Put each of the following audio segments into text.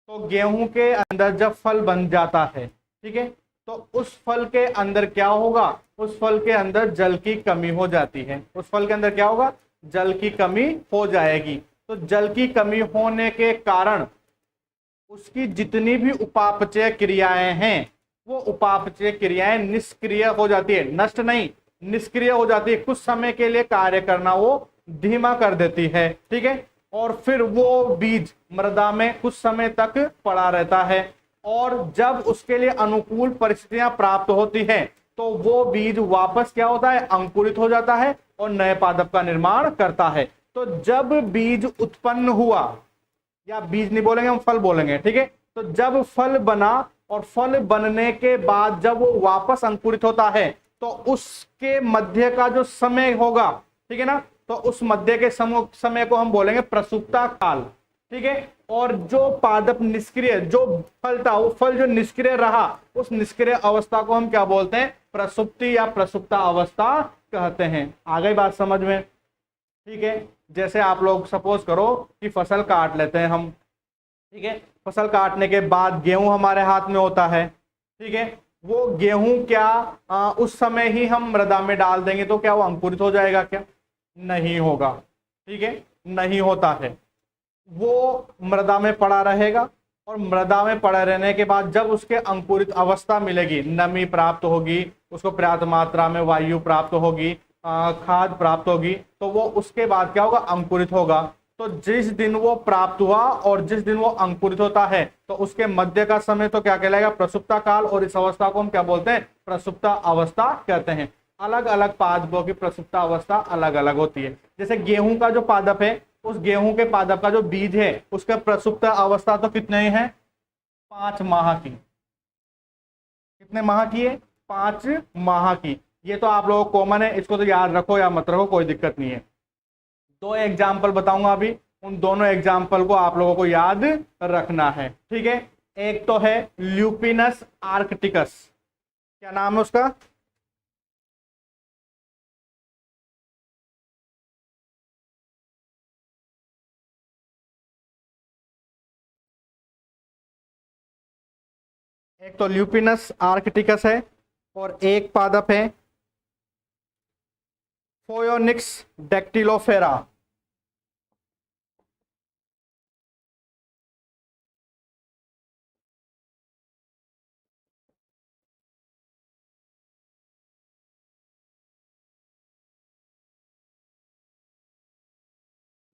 तो गेहूं के अंदर जब फल बन जाता है, ठीक है, तो उस फल के अंदर क्या होगा, उस फल के अंदर जल की कमी हो जाती है। उस फल के अंदर क्या होगा, जल की कमी हो जाएगी। तो जल की कमी होने के कारण उसकी जितनी भी उपापचय क्रियाएं हैं, वो उपापचय क्रियाएं निष्क्रिय हो जाती है, नष्ट नहीं, निष्क्रिय हो जाती है। कुछ समय के लिए कार्य करना वो धीमा कर देती है, ठीक है। और फिर वो बीज मृदा में कुछ समय तक पड़ा रहता है, और जब उसके लिए अनुकूल परिस्थितियां प्राप्त होती हैं, तो वो बीज वापस क्या होता है, अंकुरित हो जाता है और नए पादप का निर्माण करता है। तो जब बीज उत्पन्न हुआ, या बीज नहीं बोलेंगे, हम फल बोलेंगे, ठीक है। तो जब फल बना और फल बनने के बाद जब वो वापस अंकुरित होता है, तो उसके मध्य का जो समय होगा, ठीक है ना, तो उस मध्य के समय को हम बोलेंगे प्रसुप्ता काल, ठीक है। और जो पादप निष्क्रिय, जो फल था, वो फल जो निष्क्रिय रहा, उस निष्क्रिय अवस्था को हम क्या बोलते हैं, प्रसुप्ति या प्रसुप्ता अवस्था कहते हैं। आ गई बात समझ में, ठीक है। जैसे आप लोग सपोज करो कि फसल काट लेते हैं हम, ठीक है, फसल काटने के बाद गेहूं हमारे हाथ में होता है, ठीक है। वो गेहूं क्या उस समय ही हम मृदा में डाल देंगे तो क्या वो अंकुरित हो जाएगा, क्या नहीं होगा, ठीक है, नहीं होता है। वो मृदा में पड़ा रहेगा, और मृदा में पड़े रहने के बाद जब उसके अंकुरित अवस्था मिलेगी, नमी प्राप्त होगी, उसको पर्याप्त मात्रा में वायु प्राप्त होगी, खाद प्राप्त होगी, तो वो उसके बाद क्या होगा, अंकुरित होगा। तो जिस दिन वो प्राप्त हुआ और जिस दिन वो अंकुरित होता है, तो उसके मध्य का समय तो क्या कहलाएगा, प्रसुप्ता काल, और इस अवस्था को हम क्या बोलते हैं, प्रसुप्ता अवस्था कहते हैं। अलग अलग पादपों की प्रसुप्ता अवस्था अलग अलग होती है। जैसे गेहूं का जो पादप है, उस गेहूं के पादप का जो बीज है, उसका प्रसुप्ता अवस्था तो कितने ही है, 5 माह की। कितने माह की है, 5 माह की। ये तो आप लोगों को कॉमन है, इसको तो याद रखो या मत रखो, कोई दिक्कत नहीं है। 2 एग्जाम्पल बताऊंगा अभी, उन दोनों एग्जाम्पल को आप लोगों को याद रखना है, ठीक है। एक तो है ल्यूपिनस आर्कटिकस, क्या नाम है उसका, एक तो ल्यूपिनस आर्कटिकस है, और एक पादप है फोयोनिक्स डेक्टिलोफेरा।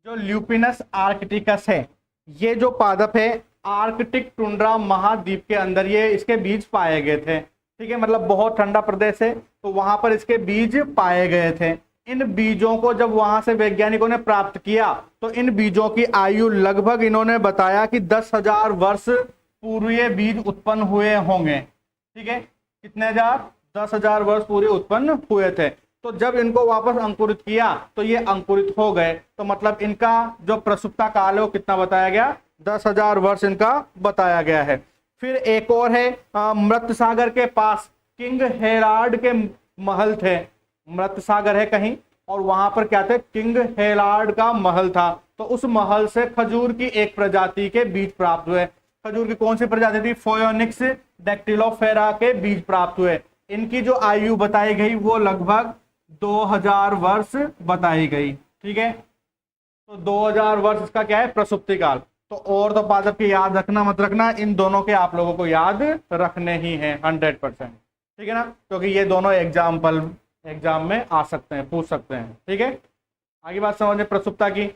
जो ल्यूपिनस आर्कटिकस है, ये जो पादप है, आर्कटिक टुंड्रा महाद्वीप के अंदर ये इसके बीज पाए गए थे, ठीक है। मतलब बहुत ठंडा प्रदेश है, तो वहां पर इसके बीज पाए गए थे। इन बीजों को जब वहां से वैज्ञानिकों ने प्राप्त किया, तो इन बीजों की आयु लगभग इन्होंने बताया कि 10,000 वर्ष पूर्व ये बीज उत्पन्न हुए होंगे, ठीक है। कितने हजार, 10,000 वर्ष पूर्व उत्पन्न हुए थे। तो जब इनको वापस अंकुरित किया, तो ये अंकुरित हो गए। तो मतलब इनका जो प्रसुप्ता काल है वो कितना बताया गया, 10,000 वर्ष इनका बताया गया है। फिर एक और है, मृत सागर के पास किंग हेराल्ड के महल थे। मृत सागर है कहीं, और वहां पर क्या थे, किंग हेराल्ड का महल था। तो उस महल से खजूर की एक प्रजाति के बीज प्राप्त हुए। खजूर की कौन सी प्रजाति थी, फोयोनिक्स डेक्टिलोफेरा के बीज प्राप्त हुए। इनकी जो आयु बताई गई वो लगभग 2000 वर्ष बताई गई, ठीक है। तो 2000 वर्ष इसका क्या है, प्रसुप्ति काल। तो और तो पादप की याद रखना मत रखना, इन दोनों के आप लोगों को याद रखने ही है 100%, ठीक है ना, क्योंकि ये दोनों एग्जाम्पल एग्जाम में आ सकते हैं, पूछ सकते हैं, ठीक है। आगे बात समझे प्रसुप्ता की,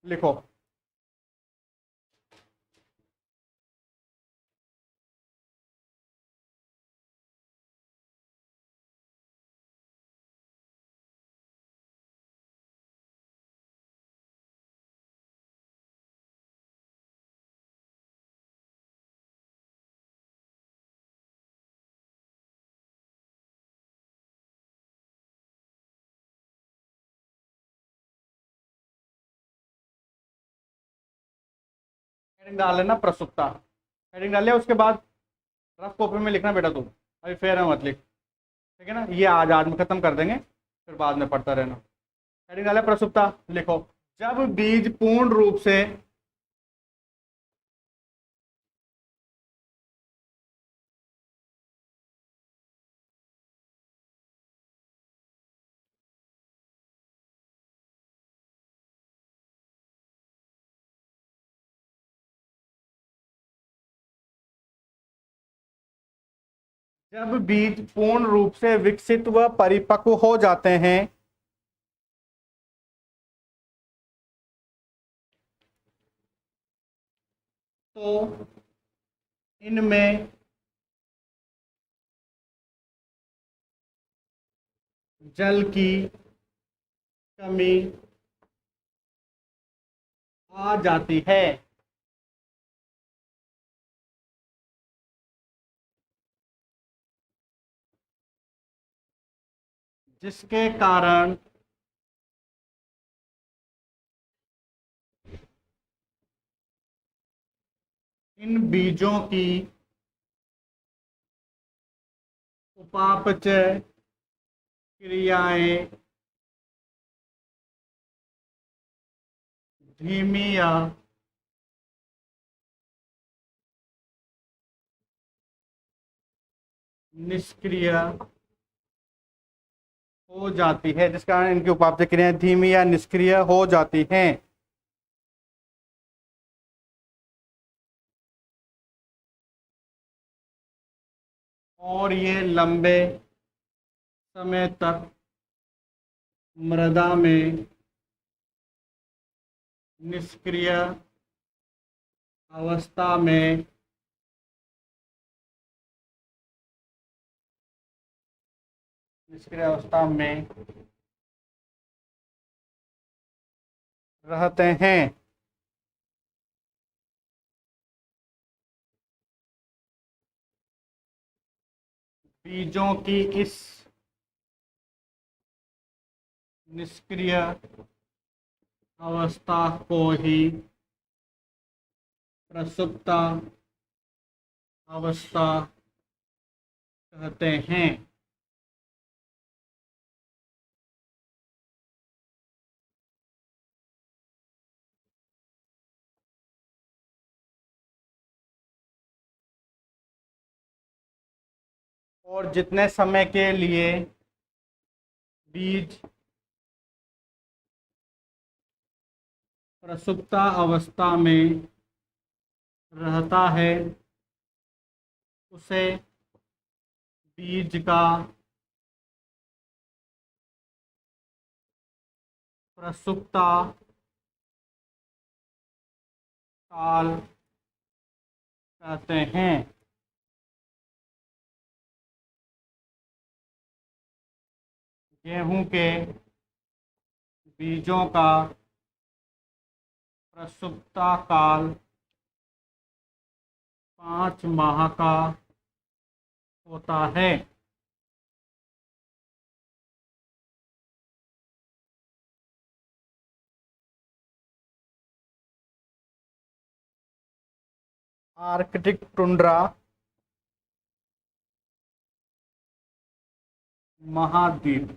लिखो। हेडिंग डाल लेना प्रसुप्ता, हेडिंग डाल लिया, उसके बाद रफ कॉपी में लिखना बेटा तुम, अभी फेर है मत लिख, ठीक है ना। ये आज में खत्म कर देंगे, फिर बाद में पढ़ता रहना। हेडिंग डाले प्रसुप्ता, लिखो। जब बीज पूर्ण रूप से जब बीज पूर्ण रूप से विकसित व परिपक्व हो जाते हैं तो इनमें जल की कमी आ जाती है। जिसके कारण इन बीजों की उपापचय क्रियाएं धीमी या निष्क्रिय हो जाती है, जिस कारण इनकी उपापचय क्रियाएं धीमी या निष्क्रिय हो जाती हैं। और ये लंबे समय तक मृदा में निष्क्रिय अवस्था में रहते हैं। बीजों की इस निष्क्रिय अवस्था को ही प्रसुप्त अवस्था कहते हैं। और जितने समय के लिए बीज प्रसुप्ता अवस्था में रहता है उसे बीज का प्रसुप्ता काल कहते हैं। गेहूं के बीजों का प्रसुप्ता काल 5 माह का होता है। आर्कटिक टुंड्रा महाद्वीप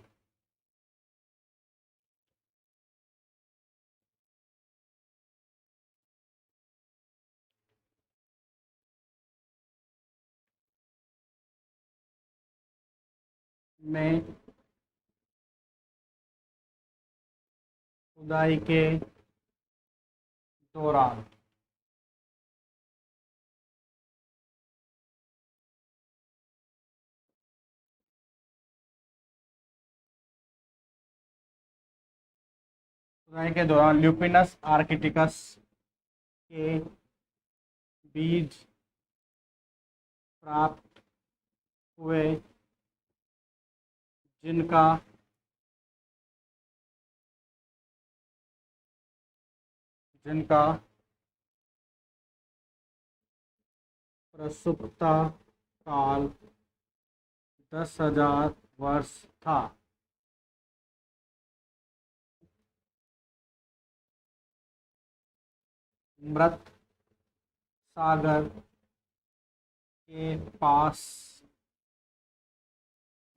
में खुदाई के दौरान ल्यूपिनस आर्किटिकस के बीज प्राप्त हुए जिनका प्रसुप्ता काल 10,000 वर्ष था। मृत सागर के पास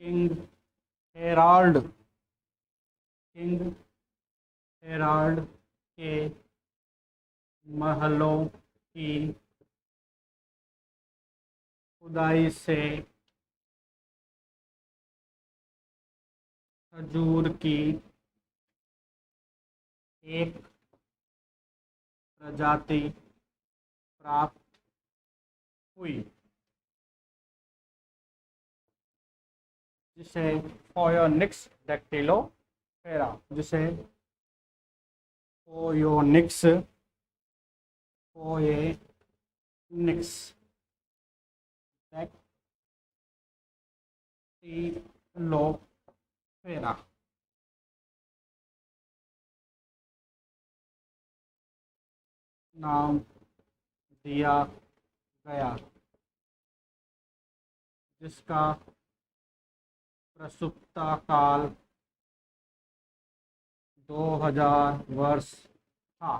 किंग हेराल्ड के महलों की खुदाई से खजूर की एक प्रजाति प्राप्त हुई। जिसे फोयोनिक्स डैक्टिलोफेरा, जिसे फोयोनिक्स फोएनिक्स डैक्टिलोफेरा नाम दिया गया, जिसका प्रसुप्ता काल 2000 वर्ष था।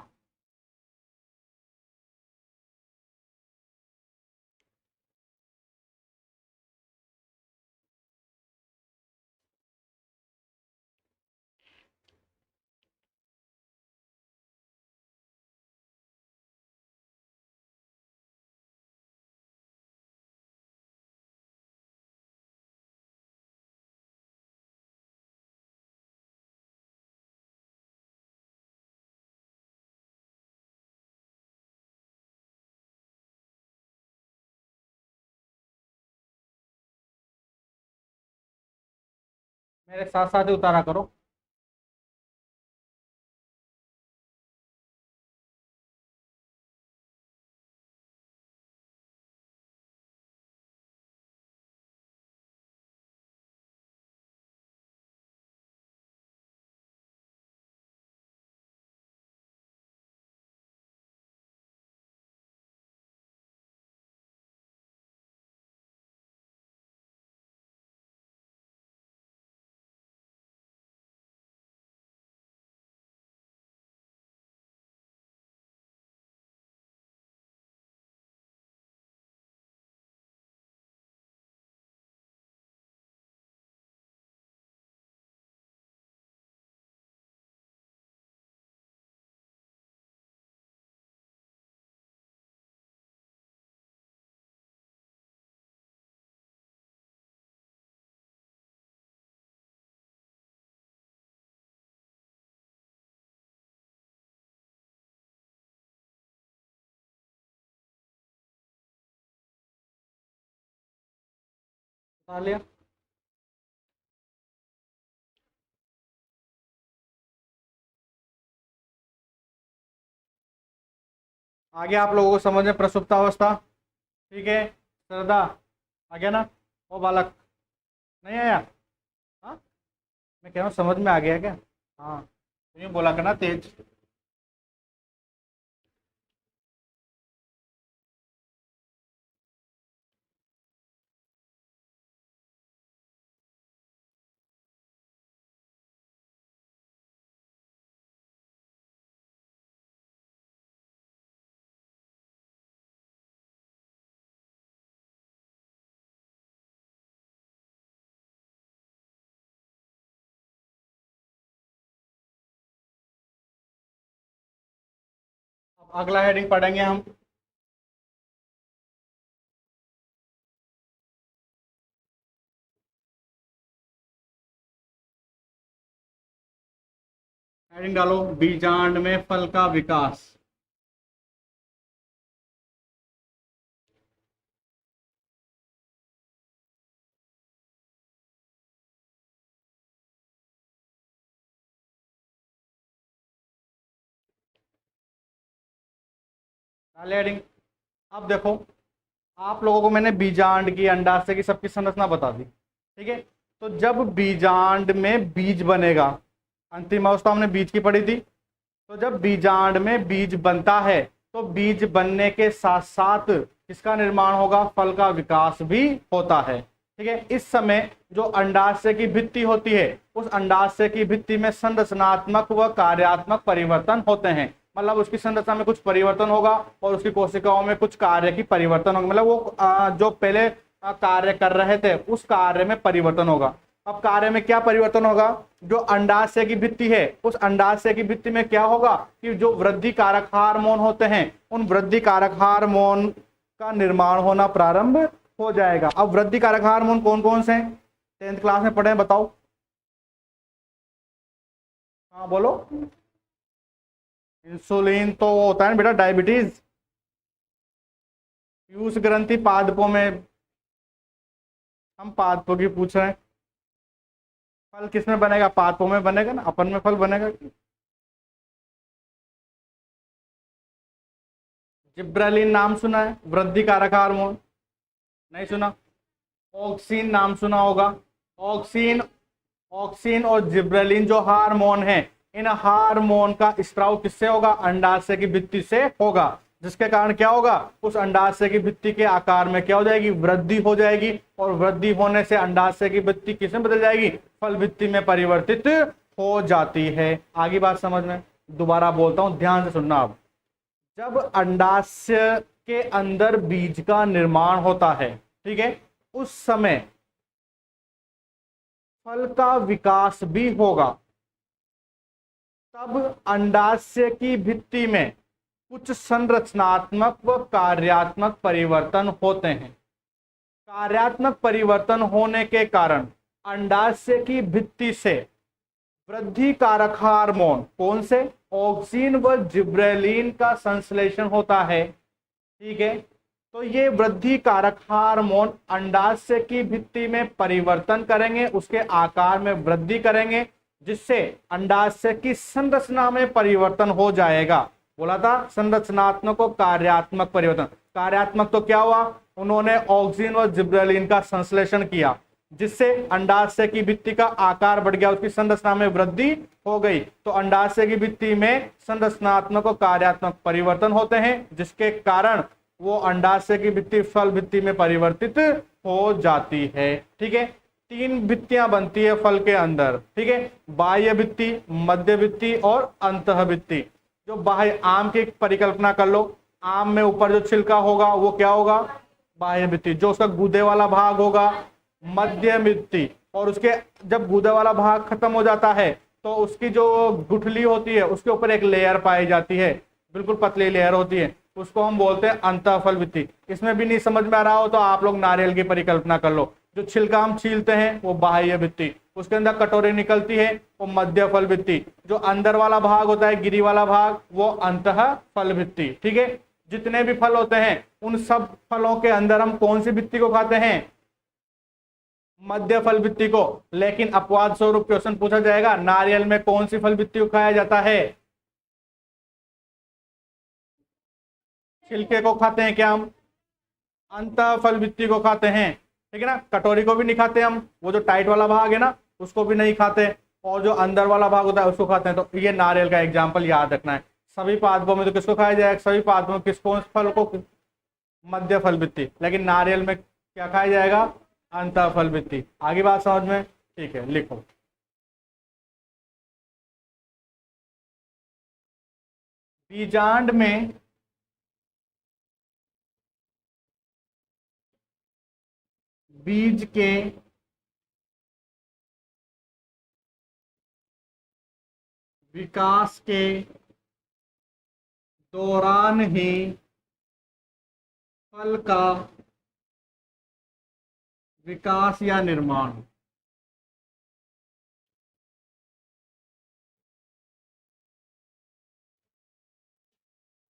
मेरे साथ साथ ही उतारा करो। उतार लिया। आगे आप लोगों को समझ में प्रसुप्तावस्था, ठीक है। श्रद्धा आ गया ना? ओ बालक नहीं आया? हाँ, मैं कह रहा हूँ समझ में आ गया क्या? हाँ, तो यूँ बोला करना तेज। अब अगला हेडिंग पढ़ेंगे हम। हेडिंग डालो, बीजांड में फल का विकास। डाले हेडिंग। अब देखो, आप लोगों को मैंने बीजांड की, अंडाशय की, सबकी संरचना बता दी, ठीक है। तो जब बीजांड में बीज बनेगा, अंतिम अवस्था हमने बीज की पढ़ी थी, तो जब बीजांड में बीज बनता है तो बीज बनने के साथ साथ किसका निर्माण होगा? फल का विकास भी होता है, ठीक है। इस समय जो अंडाशय की भित्ति होती है, उस अंडाशय की भित्ति में संरचनात्मक व कार्यात्मक परिवर्तन होते हैं। मतलब उसकी संरचना में कुछ परिवर्तन होगा और उसकी कोशिकाओं में कुछ कार्य की परिवर्तन होगा। मतलब वो जो पहले कार्य कर रहे थे उस कार्य में परिवर्तन होगा। अब कार्य में क्या परिवर्तन होगा? जो अंडाशय की भित्ति है, उस अंडाशय की भित्ति में क्या होगा कि जो वृद्धि कारक हार्मोन होते हैं, उन वृद्धि कारक हार्मोन का निर्माण होना प्रारंभ हो जाएगा। अब वृद्धि कारक हार्मोन कौन कौन से हैं? 10th क्लास में पढ़े हैं, बताओ। हाँ बोलो। इंसुलिन तो होता है ना बेटा, डायबिटीज। पीयूष ग्रंथि पादपों में, हम पादपों की पूछ रहे हैं। फल किस में बनेगा, पादपों में बनेगा ना, अपन में फल बनेगा। जिब्रेलिन नाम सुना है, वृद्धि कारक हार्मोन? नहीं सुना। ऑक्सीन नाम सुना होगा। ऑक्सीन, ऑक्सीन और जिब्रेलिन जो हार्मोन है, इन हार्मोन का स्त्राव किससे होगा, अंडाशय की भित्ति से होगा, जिसके कारण क्या होगा, उस अंडाशय की भित्ति के आकार में क्या हो जाएगी, वृद्धि हो जाएगी, और वृद्धि होने से अंडाशय की भित्ति किस में बदल जाएगी, फल भित्ति में परिवर्तित हो जाती है। आगे बात समझ में, दोबारा बोलता हूं, ध्यान से सुनना। अब जब अंडाशय के अंदर बीज का निर्माण होता है, ठीक है, उस समय फल का विकास भी होगा। तब अंडाशय की भित्ति में कुछ संरचनात्मक व कार्यात्मक परिवर्तन होते हैं। कार्यात्मक परिवर्तन होने के कारण अंडाशय की भित्ति से वृद्धि कारक हार्मोन, कौन से, ऑक्सीन व जिब्रेलिन का संश्लेषण होता है। ठीक है, तो ये वृद्धि कारक हार्मोन अंडाशय की भित्ति में परिवर्तन करेंगे, उसके आकार में वृद्धि करेंगे, जिससे अंडाशय की संरचना में परिवर्तन हो जाएगा। बोला था संरचनात्मक और कार्यात्मक परिवर्तन। कार्यात्मक तो क्या हुआ, उन्होंने ऑक्सीन और जिब्रेलिन का संश्लेषण किया, जिससे अंडाशय की भित्ति का आकार बढ़ गया, उसकी संरचना में वृद्धि हो गई। तो अंडाशय की भित्ति में संरचनात्मक और कार्यात्मक परिवर्तन होते हैं, जिसके कारण वो अंडाशय की भित्ति फल भित्ति में परिवर्तित हो जाती है। ठीक है, 3 भित्तियां बनती है फल के अंदर। ठीक है, बाह्य भित्ति, मध्य भित्ति और अंतः भित्ति। जो बाह्य, आम की परिकल्पना कर लो, आम में ऊपर जो छिलका होगा वो क्या होगा, बाह्य भित्ति। जो उसका गूदे वाला भाग होगा, मध्य भित्ति। और उसके जब गूदे वाला भाग खत्म हो जाता है तो उसकी जो गुठली होती है उसके ऊपर एक लेयर पाई जाती है, बिल्कुल पतली लेयर होती है, उसको हम बोलते हैं अंतःफल भित्ति। इसमें भी नहीं समझ में आ रहा हो तो आप लोग नारियल की परिकल्पना कर लो। जो छिलका हम छीलते हैं वो बाह्य भित्ति, उसके अंदर कटोरी निकलती है वो मध्य फल भित्ति, जो अंदर वाला भाग होता है गिरी वाला भाग वो अंतः फल भित्ति। ठीक है, जितने भी फल होते हैं उन सब फलों के अंदर हम कौन सी भित्ति को खाते हैं, मध्य फल भित्ति को। लेकिन अपवाद स्वरूप क्वेश्चन पूछा जाएगा, नारियल में कौन सी फल भित्ति को खाया जाता है, छिलके को खाते हैं क्या हम, अंतः फल भित्ति को खाते हैं। ठीक है ना, कटोरी को भी नहीं खाते हम, वो जो टाइट वाला भाग है ना उसको भी नहीं खाते, और जो अंदर वाला भाग होता है उसको खाते हैं। तो ये नारियल का एग्जाम्पल याद रखना है। सभी पादपों में तो किसको खाया जाएगा, सभी पादपों में किसको, फल को, मध्य फल भित्ति, लेकिन नारियल में क्या खाया जाएगा, अंतः फल भित्ति। आगे बात समझ में, ठीक है, लिखो। बीजांड में बीज के विकास के दौरान ही फल का विकास या निर्माण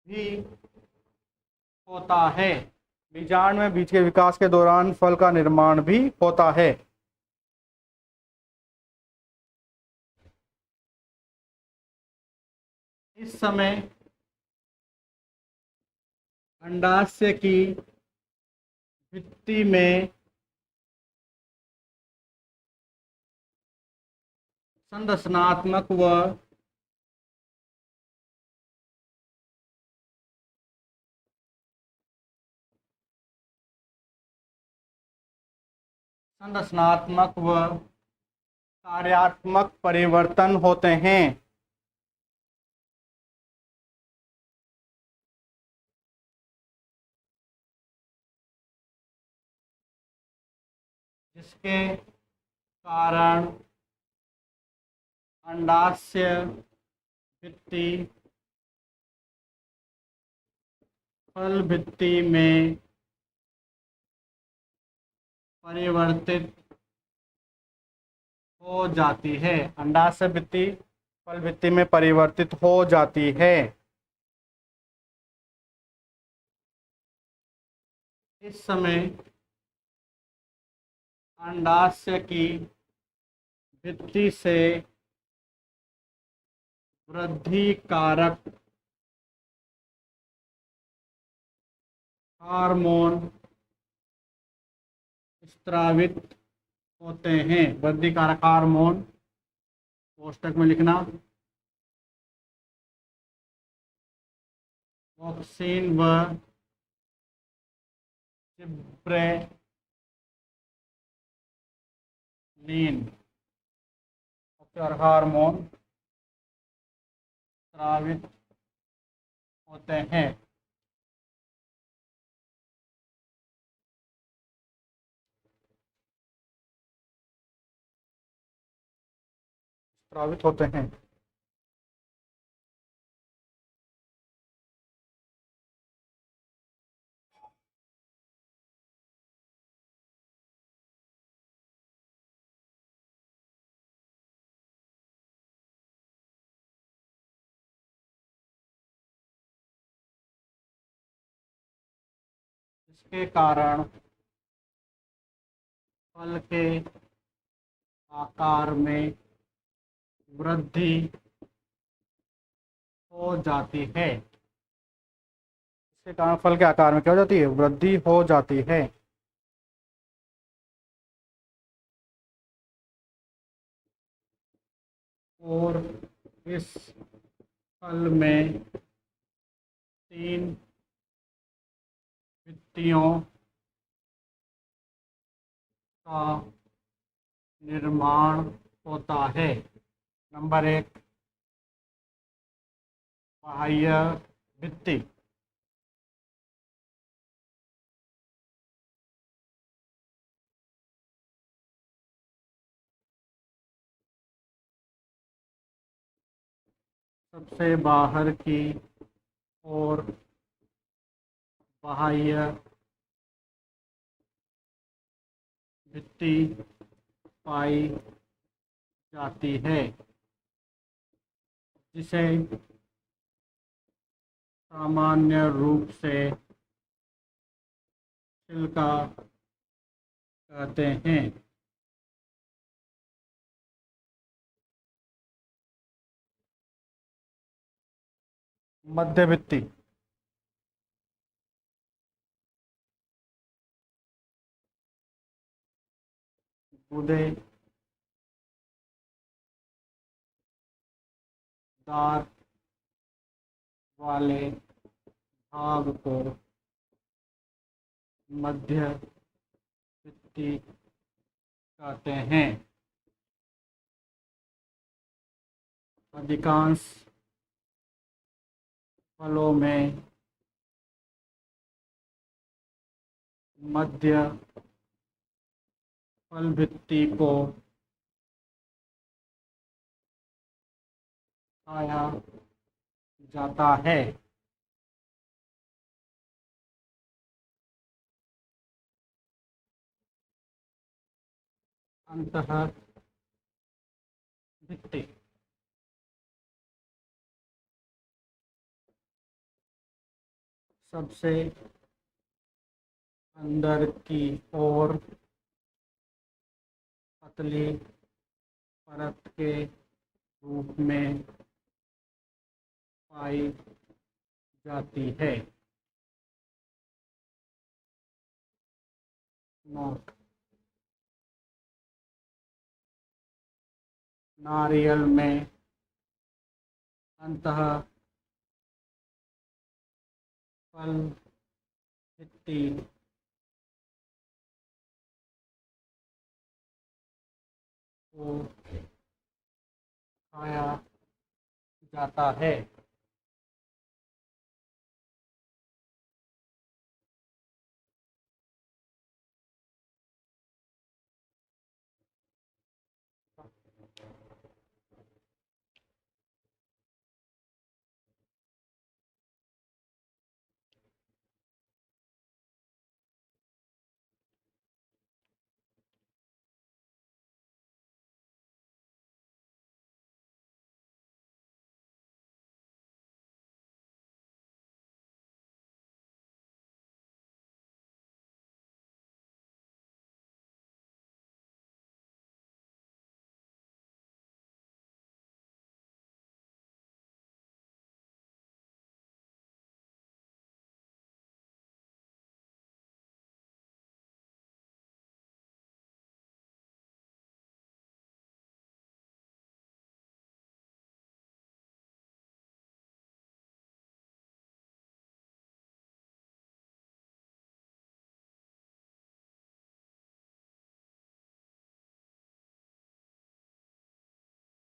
भी होता है। बीजांड में बीज के विकास के दौरान फल का निर्माण भी होता है। इस समय अंडाशय की भित्ति में संरचनात्मक व कार्यात्मक परिवर्तन होते हैं, जिसके कारण अंडाशय भित्ति फल भित्ति में परिवर्तित हो जाती है। अंडाशय भित्ति फल भित्ति में परिवर्तित हो जाती है। इस समय अंडाशय की भित्ति से वृद्धि कारक हार्मोन स्रावित होते हैं। वृद्धि कारक हार्मोन कोष्टक में लिखना, ऑक्सिन व जिब्रेलिन और हार्मोन स्रावित होते हैं। स्रावित होते हैं। इसके कारण फल के आकार में वृद्धि हो जाती है। इसके कारण फल के आकार में क्या हो जाती है? वृद्धि हो जाती है। और इस फल में 3 वित्तियों का निर्माण होता है। नंबर 1 बाह्य भित्ति, सबसे बाहर की ओर बाह्य भित्ति पाई जाती है, जिसे सामान्य रूप से छिलका कहते हैं। मध्य भित्ति, गूदेदार वाले भाग को मध्य भित्ति कहते हैं। अधिकांश फलों में मध्य फल भित्ति को खाया जाता है। अंतः भित्ति, सबसे अंदर की ओर पतली परत के रूप में पाई जाती है। नोट: नारियल में अंतः फल भित्ति को खाया जाता है।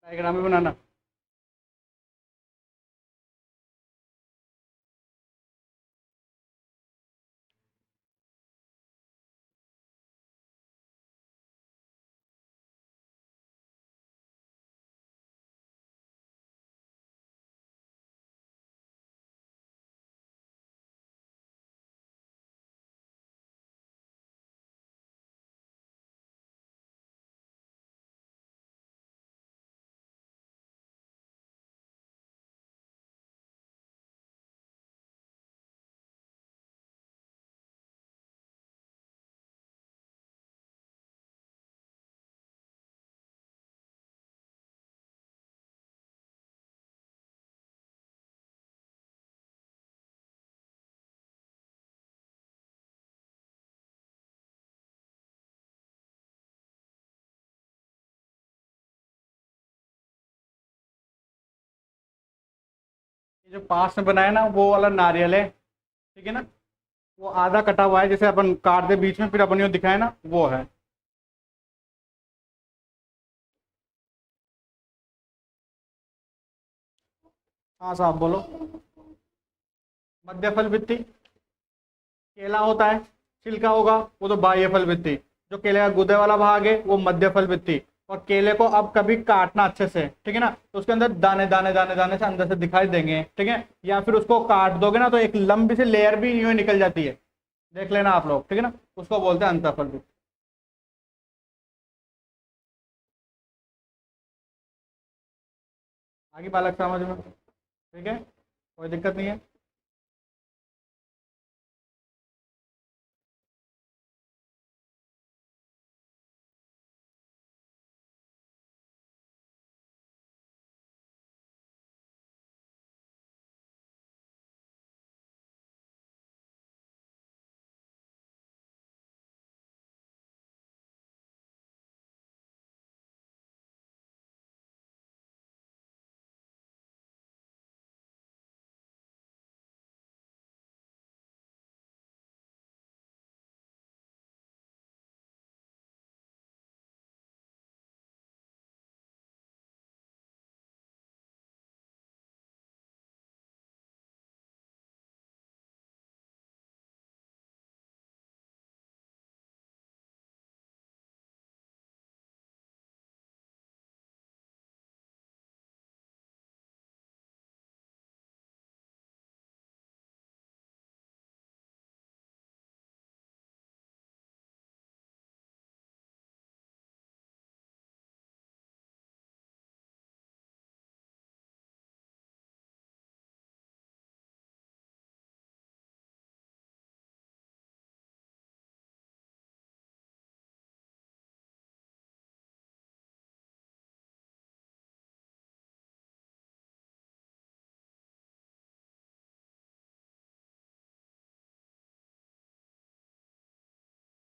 डायग्राम भी बनाना। ये जो पास में बनाया ना वो वाला नारियल है, ठीक है ना, वो आधा कटा हुआ है, जैसे अपन काट दे बीच में फिर अपन यो दिखाए ना, वो है। हाँ साहब बोलो। मध्य फल वृत्ति, केला होता है, छिलका होगा वो तो बाह्य फल वृत्ति, जो केले का गुदे वाला भाग है वो मध्य फल वृत्ति। और केले को अब कभी काटना अच्छे से, ठीक है ना, तो उसके अंदर दाने दाने दाने दाने से अंदर से दिखाई देंगे, ठीक है, या फिर उसको काट दोगे ना तो एक लंबी सी लेयर भी यूं ही निकल जाती है, देख लेना आप लोग, ठीक है ना, उसको बोलते हैं अंतःफल वृत्ति। आगे बालक समझ में, ठीक है, कोई दिक्कत नहीं है।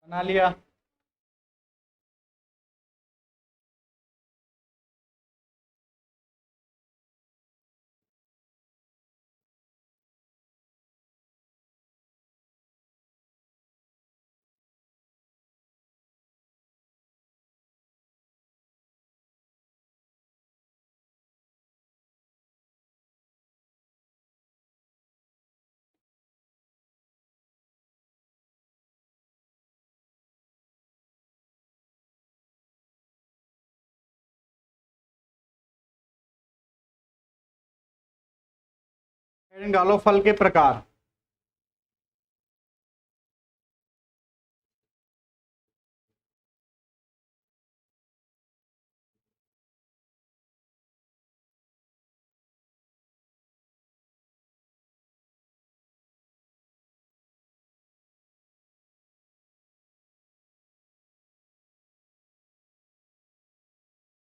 बना लिया। हेडिंग डालो फल के प्रकार।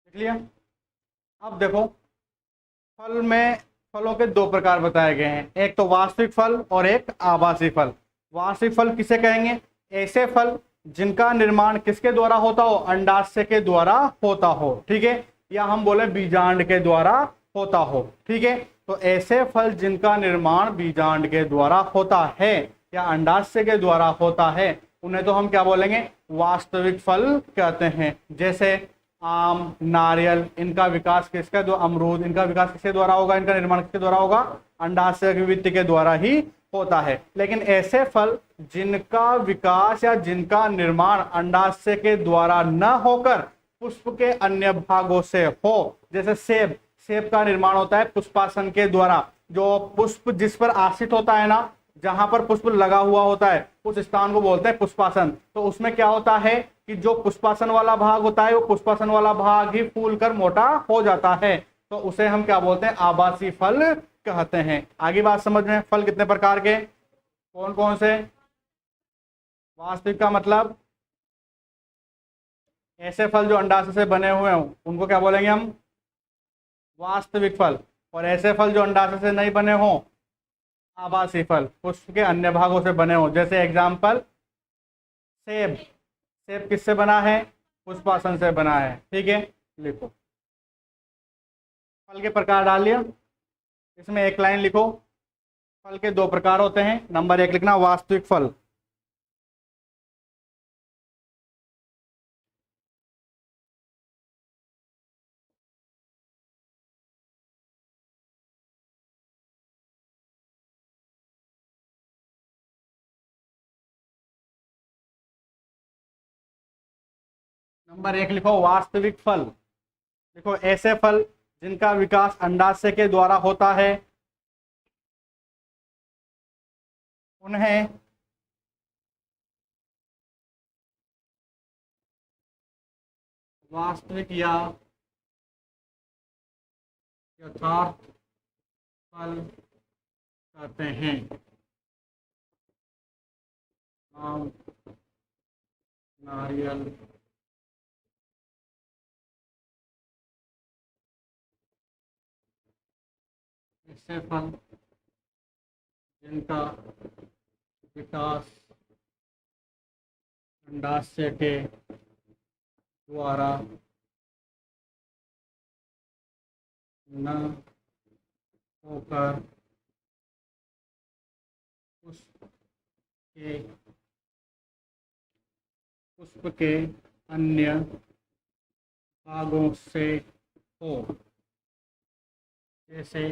देख लिया। अब देखो, फल में फलों के दो प्रकार बताए गए हैं, एक तो वास्तविक फल और एक आभासी फल। वास्तविक फल किसे कहेंगे? ऐसे फल जिनका निर्माण किसके द्वारा होता हो? अंडाशय के द्वारा होता हो, ठीक है, या हम बोले बीजांड के द्वारा होता हो, ठीक है। तो ऐसे फल जिनका निर्माण बीजांड के द्वारा होता है या अंडाशय के द्वारा होता है, उन्हें तो हम क्या बोलेंगे? वास्तविक फल कहते हैं। जैसे आम, नारियल, इनका विकास किसका, जो अमरूद, इनका विकास किसके द्वारा होगा, इनका निर्माण किसके द्वारा होगा, अंडाशय की वित्त के द्वारा ही होता है। लेकिन ऐसे फल जिनका विकास या जिनका निर्माण अंडाशय के द्वारा न होकर पुष्प के अन्य भागों से हो, जैसे सेब, सेब का निर्माण होता है पुष्पासन के द्वारा। जो पुष्प जिस पर आश्रित होता है ना, जहां पर पुष्प लगा हुआ होता है, उस स्थान को बोलते हैं पुष्पासन। तो उसमें क्या होता है कि जो पुष्पासन वाला भाग होता है, वो पुष्पासन वाला भाग ही फूल कर मोटा हो जाता है। तो उसे हम क्या बोलते हैं, आभासी फल कहते हैं। आगे बात समझ में। फल कितने प्रकार के, कौन कौन से, वास्तविक का मतलब ऐसे फल जो अंडाशय से बने हुए हों उनको क्या बोलेंगे हम, वास्तविक फल। और ऐसे फल जो अंडाशय से नहीं बने हों, आभासी फल, पुष्प के अन्य भागों से बने हों। जैसे एग्जाम्पल सेब, सेब किससे बना है, पुष्पासन से बना है। ठीक है, लिखो। फल के प्रकार डाल लिया, इसमें एक लाइन लिखो। फल के दो प्रकार होते हैं। नंबर 1 लिखना, वास्तविक फल। नंबर 1 लिखो, वास्तविक फल। देखो, ऐसे फल जिनका विकास अंडाशय के द्वारा होता है उन्हें वास्तविक या यथार्थ फल कहते हैं। आम, नारियल, ऐसे फल जिनका विकास अंडाशय के द्वारा न होकर पुष्प के अन्य भागों से हो, जैसे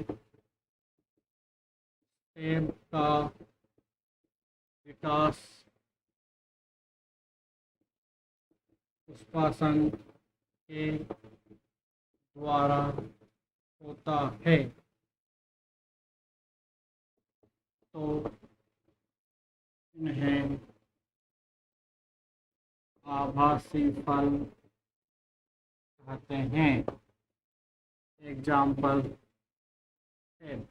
सेब का विकास पुष्पासन के द्वारा होता है, तो इन्हें आभासी फल कहते हैं। एग्जाम्पल सेब।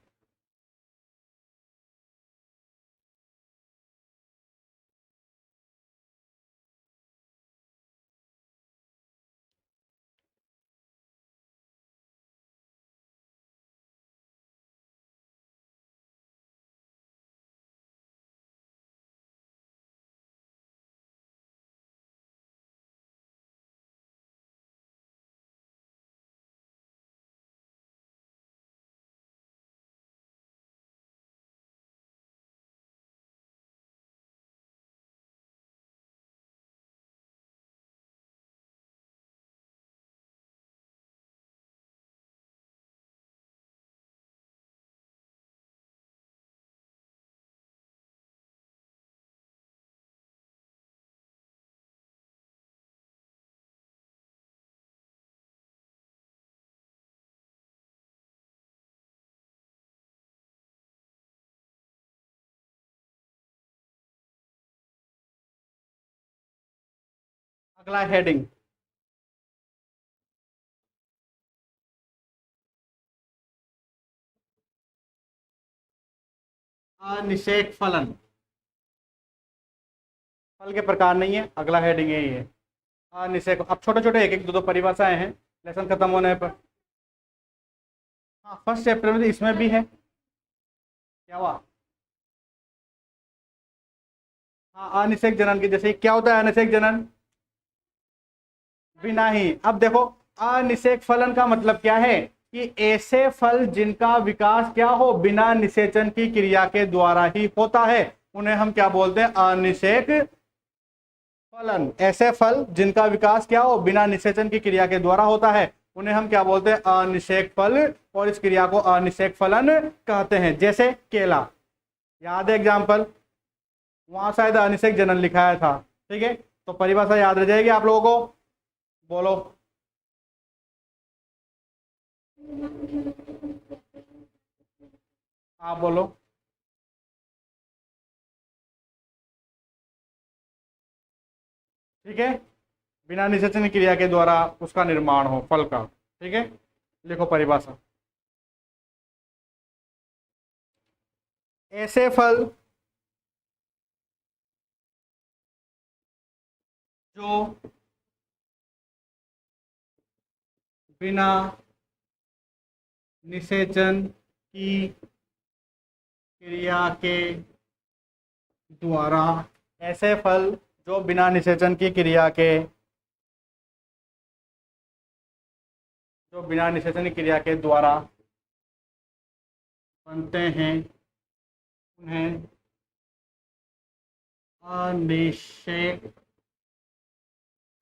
अगला हेडिंग, अनिषेक फलन। फल के प्रकार नहीं है, अगला हेडिंग यही है, अनिषेक। अब छोटे छोटे एक एक दो दो परिभाषाएं हैं लेसन खत्म होने पर। हाँ, फर्स्ट चैप्टर में इसमें भी है। क्या हुआ, हाँ, अनिषेक जनन की। जैसे क्या होता है अनिषेक जनन, बिना ही। अब देखो, अनिषेक फलन का मतलब क्या है कि ऐसे फल जिनका विकास क्या हो, बिना निषेचन की क्रिया के द्वारा ही होता है, उन्हें हम क्या बोलते हैं, अनिषेक फलन, ऐसे फल जिनका विकास क्या हो, बिना निषेचन की क्रिया के द्वारा होता है, उन्हें हम क्या बोलते हैं, अनिषेक फल, और इस क्रिया को अनिषेक फलन कहते हैं। जैसे केला, याद है एग्जाम्पल, वहां शायद अनिषेक जनन लिखाया था, ठीक है, तो परिभाषा याद रह जाएगी आप लोगों को, बोलो। आप बोलो। ठीक है, बिना निषेचन क्रिया के द्वारा उसका निर्माण हो फल का, ठीक है, लिखो परिभाषा। ऐसे फल जो बिना निषेचन की क्रिया के द्वारा, ऐसे फल जो बिना निषेचन की क्रिया के, जो बिना निषेचन की क्रिया के द्वारा बनते हैं, उन्हें अनिषेक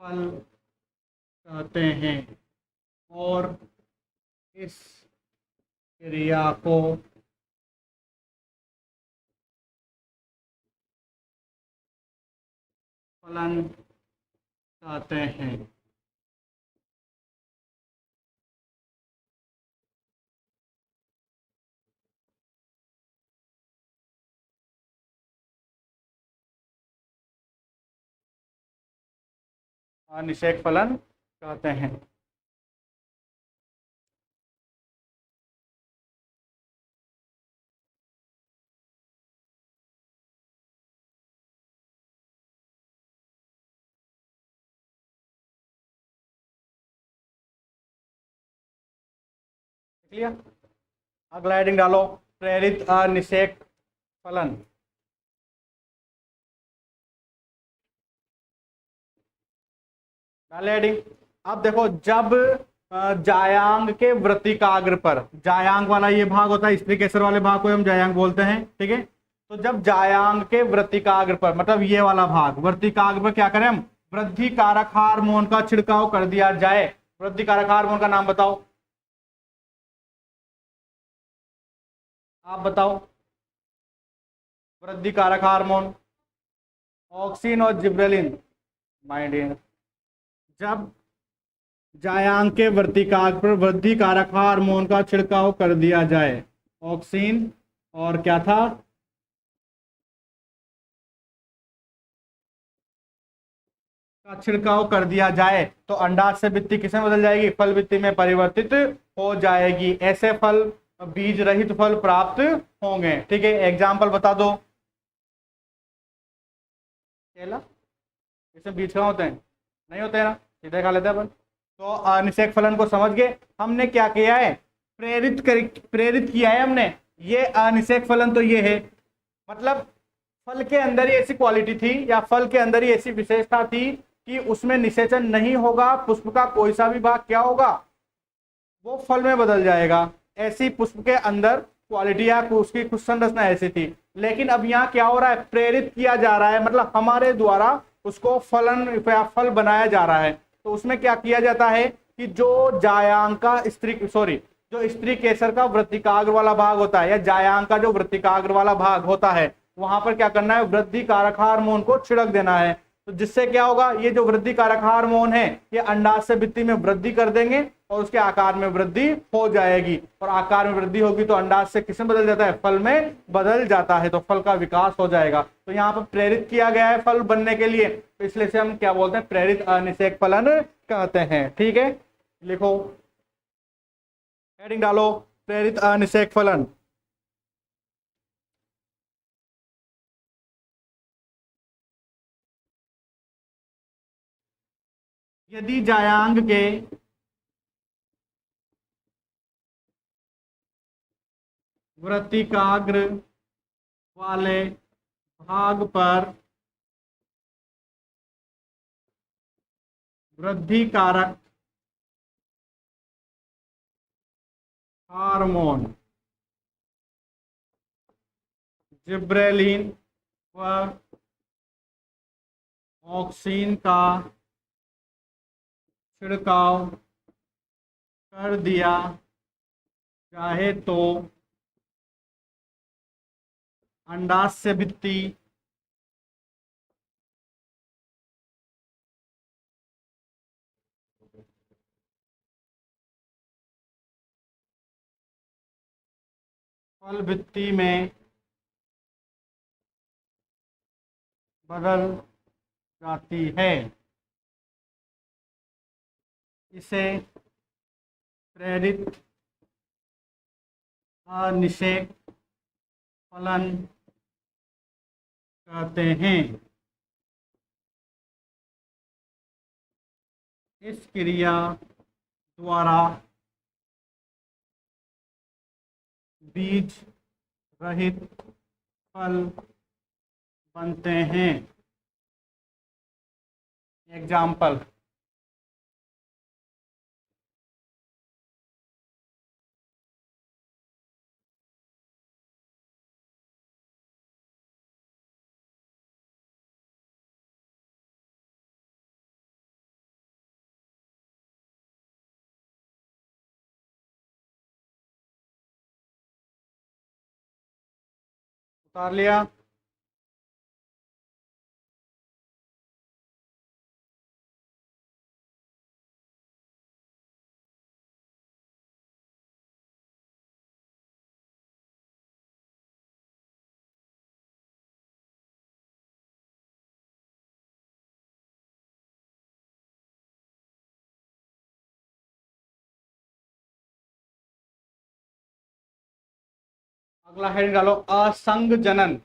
फल कहते हैं, और इस क्रिया को फलन कहते हैं। अनिषेक फलन कहते हैं। क्लियर? अगला हेडिंग डालो, प्रेरित अनिषेक फलन। डाले हेडिंग। अब देखो, जब जायांग के वृत्तिकाग्र पर, जायांग वाला ये भाग होता है, स्त्री केसर वाले भाग को हम जायांग बोलते हैं, ठीक है, तो जब जायांग के वृत्तिकाग्र पर, मतलब ये वाला भाग वृत्तिकाग्र पर क्या करें हम, वृद्धि कारक हार्मोन का छिड़काव कर दिया जाए। वृद्धि कारक हार्मोन का नाम बताओ, आप बताओ। वृद्धि कारक हार्मोन, ऑक्सिन और जिब्रेलिन। माइंड, जब जायांग के वृत्तिकाग्र पर वृद्धि कारक हार्मोन का छिड़काव कर दिया जाए, ऑक्सिन और क्या था, का छिड़काव कर दिया जाए, तो अंडाशय भित्ति किसमें बदल जाएगी, फल भित्ति में परिवर्तित हो जाएगी। ऐसे फल बीज रहित फल प्राप्त होंगे। ठीक है, एग्जाम्पल बता दो। केला, इसमें बीज कहाँ होते हैं, नहीं होते हैं ना, सीधे खा लेते हैं अपन। तो अनिषेक फलन को समझ गए। हमने क्या किया है, प्रेरित किया है हमने। ये अनिषेक फलन तो ये है, मतलब फल के अंदर ही ऐसी क्वालिटी थी, या फल के अंदर ही ऐसी विशेषता थी कि उसमें निषेचन नहीं होगा, पुष्प का कोई सा भी भाग क्या होगा, वो फल में बदल जाएगा। ऐसी पुष्प के अंदर क्वालिटी है, उसकी कुछ संरचना ऐसी थी। लेकिन अब यहाँ क्या हो रहा है, प्रेरित किया जा रहा है, मतलब हमारे द्वारा उसको फलन या फल बनाया जा रहा है। तो उसमें क्या किया जाता है कि जो जायांग का जो स्त्री केसर का वृत्तिकाग्र वाला भाग होता है, या जायांग का जो वृत्तिकाग्र वाला भाग होता है, वहां पर क्या करना है, वृद्धि कारक हार्मोन को छिड़क देना है। तो जिससे क्या होगा, ये जो वृद्धि कारक हार्मोन है, ये अंडाशय भित्ति में वृद्धि कर देंगे और उसके आकार में वृद्धि हो जाएगी। और आकार में वृद्धि होगी तो अंडाशय किसमें बदल जाता है, फल में बदल जाता है, तो फल का विकास हो जाएगा। तो यहाँ पर प्रेरित किया गया है फल बनने के लिए, तो इसलिए से हम क्या बोलते हैं, प्रेरित अनिषेक फलन कहते हैं। ठीक है, लिखो, हेडिंग डालो, प्रेरित अनिषेक फलन। यदि जायांग के वृत्तिकाग्र वाले भाग पर वृद्धि कारक हार्मोन जिब्रेलिन व ऑक्सीन का छिड़काव कर दिया जाए तो अंडाशय भित्ति फल भित्ति में बदल जाती है। इसे प्रेरित अनिषेक फलन कहते हैं। इस क्रिया द्वारा बीज रहित फल बनते हैं। एग्जाम्पल, उतार लिया। अगला हेड डालो, असंग जनन।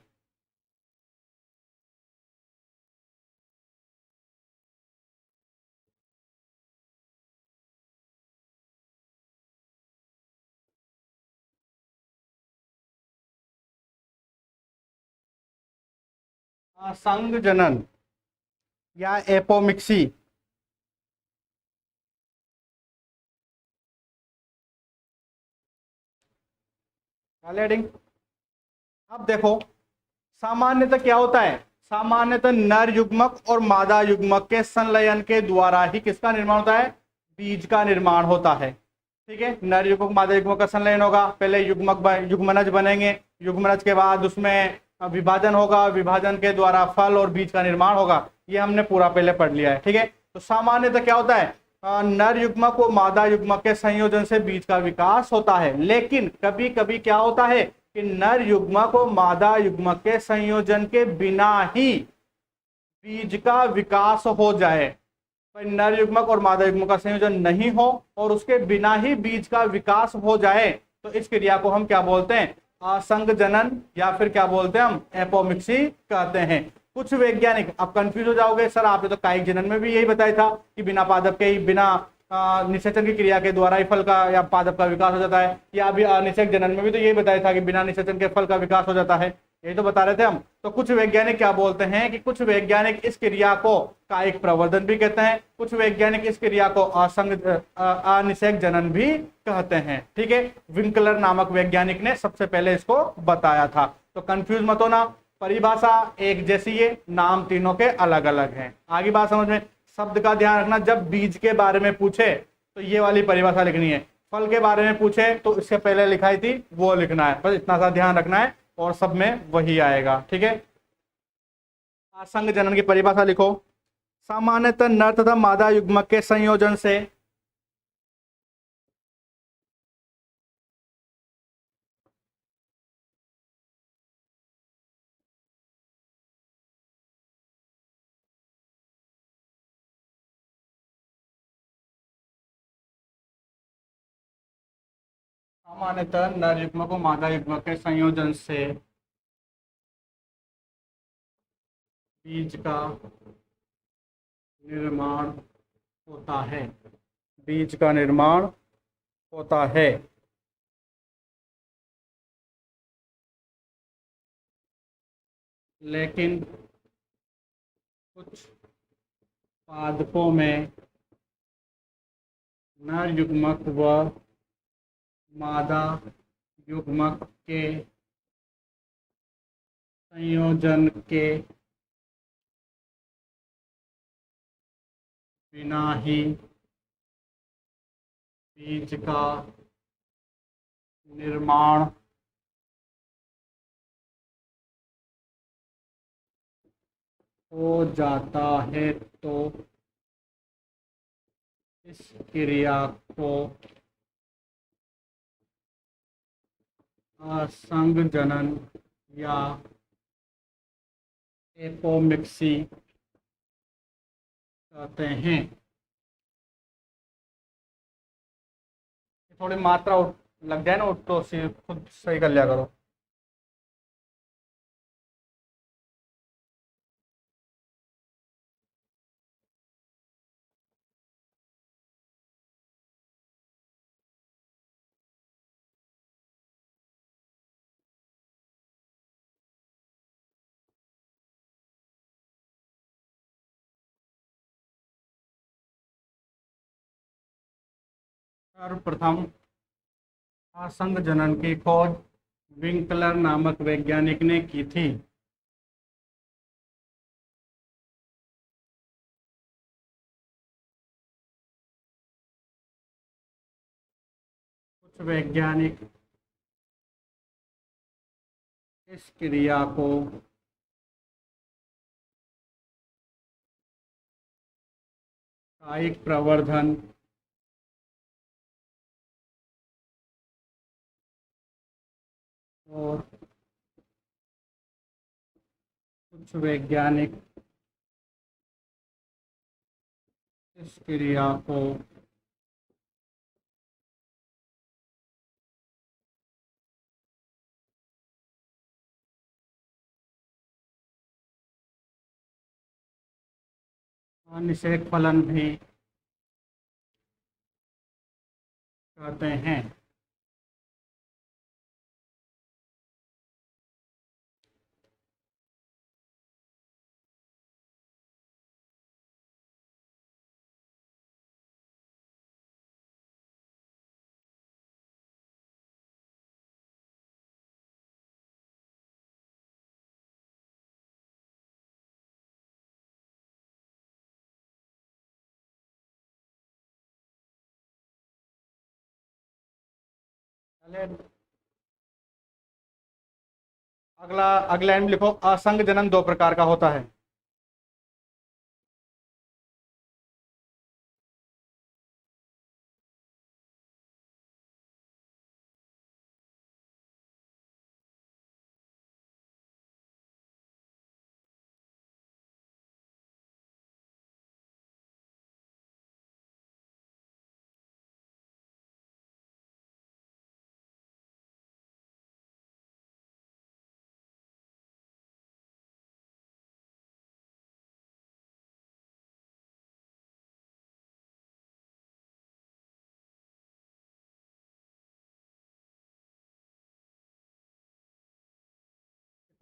असंग जनन या एपोमिक्सी। हेडिंग। अब देखो, सामान्यतः क्या होता है, सामान्यतः नर युग्मक और मादा युग्मक के संलयन के द्वारा ही किसका निर्माण होता है, बीज का निर्माण होता है। ठीक है, नर युग्मक मादा युग्मक का संलयन होगा, पहले युग्मनज बनेंगे, युग्मनज के बाद उसमें विभाजन होगा, विभाजन के द्वारा फल और बीज का निर्माण होगा। ये हमने पूरा पहले पढ़ लिया है। ठीक है, तो सामान्यतः क्या होता है, नर युग्मक व मादा युग्मक के संयोजन से बीज का विकास होता है। लेकिन कभी कभी क्या होता है कि नर युग्मक व मादा युग्मक के संयोजन के बिना ही बीज का विकास हो जाए, नर युग्मक और मादा युग्मक का संयोजन नहीं हो और उसके बिना ही बीज का विकास हो जाए, तो इस क्रिया को हम क्या बोलते हैं, असंग जनन या फिर क्या बोलते हैं हम, एपोमिक्सी कहते हैं। कुछ वैज्ञानिक, आप कंफ्यूज हो जाओगे, सर आपने तो कायिक जनन में भी यही बताया था कि बिना पादप के ही, बिना निषेचन की क्रिया के द्वारा ही फल का या पादप का विकास हो जाता है, या अभी अनिषेक जनन में भी तो यही बताया था कि बिना निषेचन के फल का विकास हो जाता है, यही तो बता रहे थे हम। तो कुछ वैज्ञानिक क्या बोलते हैं कि कुछ वैज्ञानिक इस क्रिया को कायिक प्रवर्धन भी कहते हैं, कुछ वैज्ञानिक इस क्रिया को अनिषेक जनन भी कहते हैं। ठीक है, विंकलर नामक वैज्ञानिक ने सबसे पहले इसको बताया था। तो कंफ्यूज मत होना, परिभाषा एक जैसी है, नाम तीनों के अलग अलग हैं। आगे बात समझ में, शब्द का ध्यान रखना, जब बीज के बारे में पूछे तो ये वाली परिभाषा लिखनी है, फल के बारे में पूछे तो इससे पहले लिखाई थी वो लिखना है, बस इतना सा ध्यान रखना है और सब में वही आएगा। ठीक है, असंग जनन की परिभाषा लिखो, सामान्यतः नर तथा मादा युग्मक के संयोजन से सामान्यतः नर युग्मक और मादा युग्मक के संयोजन से बीज का निर्माण होता है, बीज का निर्माण होता है। लेकिन कुछ पादपों में नर युग्मक व मादा युग्मक के संयोजन के बिना ही बीज का निर्माण हो जाता है तो इस क्रिया को असंग जनन या एपोमिक्सी कहते हैं। थोड़ी मात्रा लग जाए ना तो खुद सही कर लिया करो। सर्वप्रथम असंग जनन की खोज विंकलर नामक वैज्ञानिक ने की थी। कुछ वैज्ञानिक इस क्रिया को कायिक प्रवर्धन और कुछ वैज्ञानिक इस क्रिया को अनिषेक फलन भी कहते हैं। चलिए अगला एंड लिखो। असंग जनन दो प्रकार का होता है।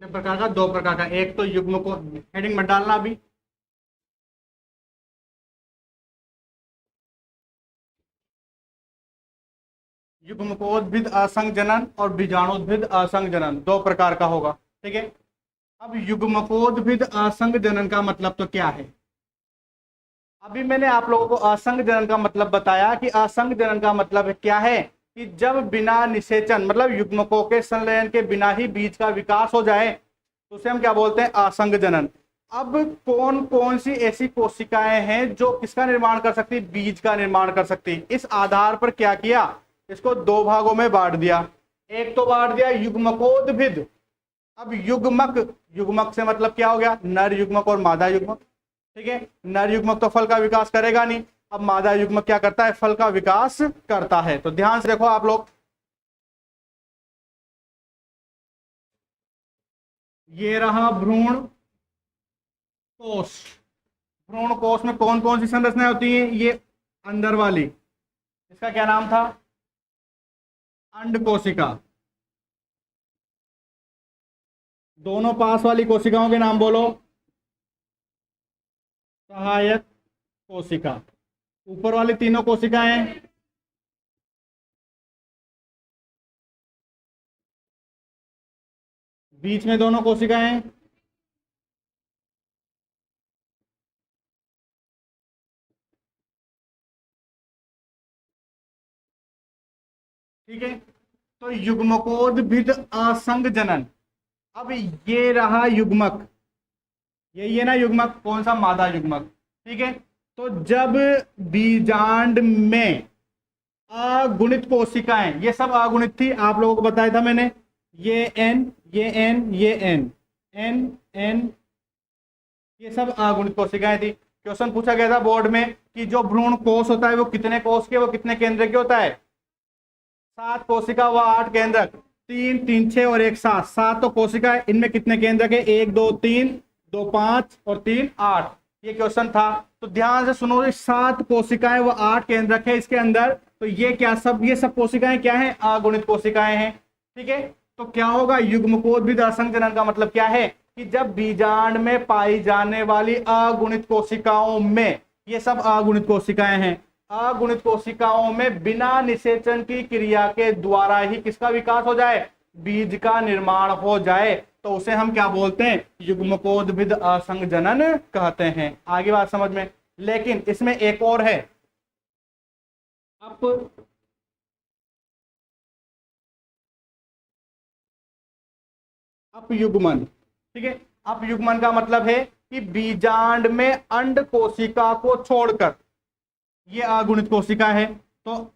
कितने प्रकार का? दो प्रकार का। एक तो युग्म को, हेडिंग मत डालना अभी। युग्मकोद्भिद असंग जनन और बीजाणुद्भिद असंग जनन दो प्रकार का होगा। ठीक है। अब युग्मकोद्भिद असंग जनन का मतलब तो क्या है? अभी मैंने आप लोगों को असंग जनन का मतलब बताया कि असंग जनन का मतलब क्या है कि जब बिना निषेचन मतलब युग्मकों के संलयन के बिना ही बीज का विकास हो जाए तो उसे हम क्या बोलते हैं? असंग जनन। अब कौन कौन सी ऐसी कोशिकाएं हैं जो किसका निर्माण कर सकती? बीज का निर्माण कर सकती। इस आधार पर क्या किया? इसको दो भागों में बांट दिया। एक तो बांट दिया युग्मकोद्भिद। अब युग्मक, युग्मक से मतलब क्या हो गया? नर युग्मक और मादा युग्मक। ठीक है। नर युग्मक तो फल का विकास करेगा नहीं। अब मादा युग्मक क्या करता है? फल का विकास करता है। तो ध्यान से देखो आप लोग, ये रहा भ्रूण कोश। भ्रूण कोश में कौन कौन सी संरचनाएं होती हैं? ये अंदर वाली, इसका क्या नाम था? अंड कोशिका। दोनों पास वाली कोशिकाओं के नाम बोलो। सहायक कोशिका। ऊपर वाली तीनों कोशिकाएं, बीच में दोनों कोशिकाएं, ठीक है। तो युग्मकोद्भिद असंग जनन, अब ये रहा युग्मक, ये ना युग्मक, कौन सा, मादा युग्मक, ठीक है। तो जब बीजांड में अगुणित कोशिकाएं, ये सब अगुणित थी, आप लोगों को बताया था मैंने, ये एन, ये एन, ये एन, एन एन, ये सब अगुणित कोशिकाएं थी। क्वेश्चन पूछा गया था बोर्ड में कि जो भ्रूण कोष होता है वो कितने कोष के, वो कितने केंद्र के होता है, 7 कोशिका व 8 केंद्रक, 3 3 6 और 1 7, 7 तो कोशिका है, इनमें कितने केंद्रक है, 1 2 3, 2 5 और 3 8, ये क्वेश्चन था। तो ध्यान से सुनो, 7 कोशिकाएं व 8 केंद्रक है इसके अंदर, तो ये क्या सब, ये सब कोशिकाएं क्या है, अगुणित कोशिकाएं हैं, ठीक है। तो क्या होगा, युग्मकोद्भिद असंग जनन का मतलब क्या है कि जब बीजांड में पाई जाने वाली अगुणित कोशिकाओं में, ये सब अगुणित कोशिकाएं हैं, अगुणित कोशिकाओं में बिना निषेचन की क्रिया के द्वारा ही किसका विकास हो जाए, बीज का निर्माण हो जाए, तो उसे हम क्या बोलते हैं, युग्मकोद्भिद असंग जनन कहते हैं। आगे बात समझ में, लेकिन इसमें एक और है, अपयुग्मन, ठीक है। अपयुग्मन का मतलब है कि बीजांड में अंड कोशिका को छोड़कर, ये अगुणित कोशिका है, तो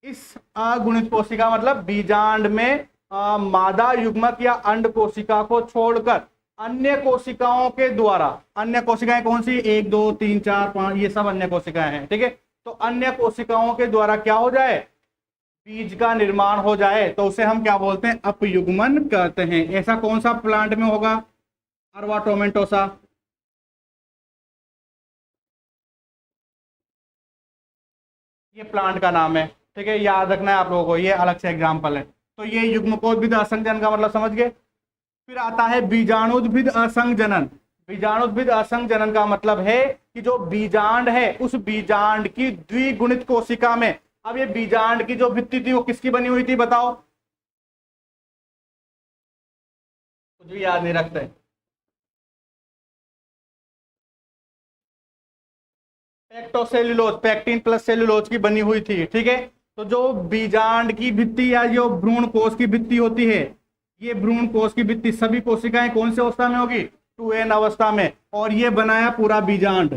इस अगुणित कोशिका मतलब बीजांड में मादा युग्मक या अंड कोशिका को छोड़कर अन्य कोशिकाओं के द्वारा, अन्य कोशिकाएं कौन सी, 1 2 3 4 5, ये सब अन्य कोशिकाएं हैं, ठीक है। तो अन्य कोशिकाओं के द्वारा क्या हो जाए, बीज का निर्माण हो जाए, तो उसे हम क्या बोलते हैं, अपयुग्मन कहते हैं। ऐसा कौन सा प्लांट में होगा, अरवा टोमेटोसा, ये प्लांट का नाम है, ठीक है, याद रखना है आप लोगों को, ये अलग से एग्जाम्पल है। तो ये युग्मकोद्भिद असंग जनन का मतलब समझ गए। फिर आता है बीजाणुद्भिद असंग जनन। बीजाणुद्भिद असंग जनन का मतलब है कि जो बीजांड है, उस बीजांड की द्विगुणित कोशिका में, अब ये बीजांड की जो भित्ति थी वो किसकी बनी हुई थी, बताओ, कुछ भी याद नहीं रखते, पेक्टोसेल्यूलोज, पैक्टिन प्लस सेल्यूलोज की बनी हुई थी, ठीक है। तो जो बीजांड की भित्ति या जो भ्रूण कोष की भित्ति होती है, ये भ्रूण कोष की भित्ति सभी कोशिकाएं कौन सी अवस्था में होगी, 2n अवस्था में, और ये बनाया पूरा बीजांड,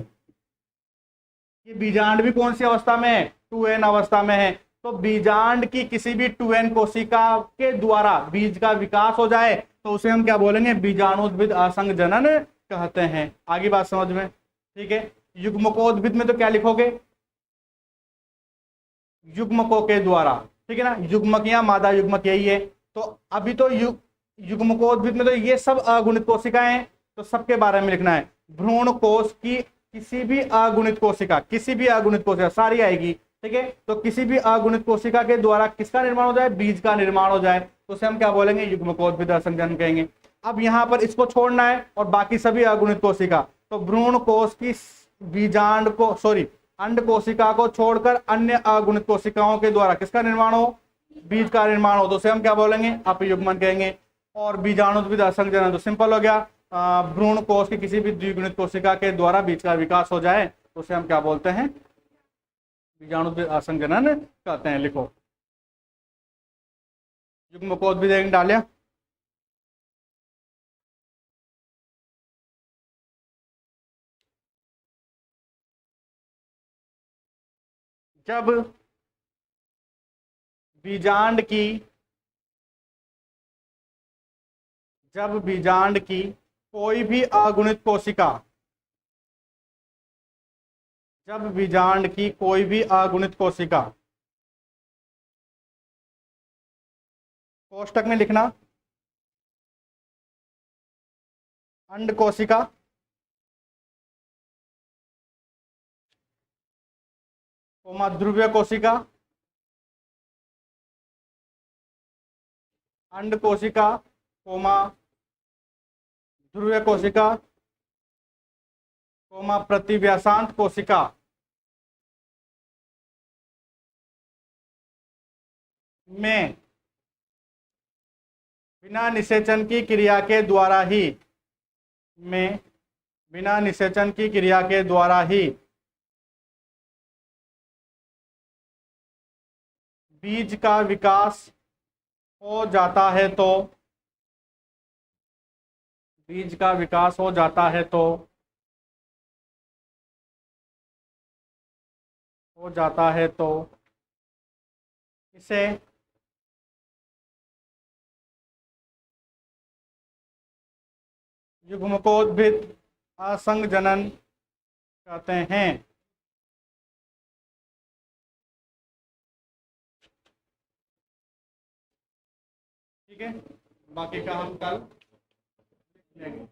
ये बीजांड भी कौन सी अवस्था में है, 2n अवस्था में है। तो बीजांड की किसी भी 2n कोशिका के द्वारा बीज का विकास हो जाए, तो उसे हम क्या बोलेंगे, बीजाणुद्भिद असंग जनन कहते हैं। आगे बात समझ में, ठीक है। युग्मकोद्भिद में तो क्या लिखोगे, युग्मकों के द्वारा, ठीक है ना, युग्मक या मादा युग्मक यही है। तो अभी तो युग्मकोद्भिद में तो ये सब अगुणित कोशिकाएं हैं, तो सबके बारे में लिखना है। भ्रूण कोष की किसी भी अगुणित कोशिका, किसी भी अगुणित कोशिका सारी आएगी, ठीक है। तो किसी भी अगुणित कोशिका के द्वारा किसका निर्माण हो जाए, बीज का निर्माण हो जाए, तो उसे हम क्या बोलेंगे, युग्मकोद्भिद असंग जनन कहेंगे। अब यहाँ पर इसको छोड़ना है और बाकी सभी अगुणित कोशिका, तो भ्रूण कोष की बीजांड को, सॉरी, अंड कोशिका को छोड़कर अन्य अगुणित कोशिकाओं के द्वारा किसका निर्माण हो, बीज का निर्माण हो, तो उसे हम क्या बोलेंगे, अपयुग्मन कहेंगे। और बीजाणुद्भिद असंग जनन तो सिंपल हो गया, भ्रूण कोष की किसी भी द्विगुणित कोशिका के द्वारा बीज का विकास हो जाए, तो उसे हम क्या बोलते हैं, बीजाणुद्भिद असंग जनन कहते हैं। लिखो, युग्मकोद्भिद डालिया, जब बीजांड की, जब बीजांड की कोई भी अगुणित कोशिका, जब बीजांड की कोई भी अगुणित कोशिका, कोष्टक में लिखना, अंड कोशिका, कोमा ध्रुवीय कोशिका, अंड कोशिका, कोमा ध्रुवीय कोशिका, कोमा प्रतिव्यासांत कोशिका में बिना निषेचन की क्रिया के द्वारा ही, में बिना निषेचन की क्रिया के द्वारा ही बीज का विकास हो जाता है तो, बीज का विकास हो जाता है तो, हो जाता है तो इसे युग्मकोद्भिद असंजनन कहते हैं। ठीक है, बाकी का हम कल लेंगे।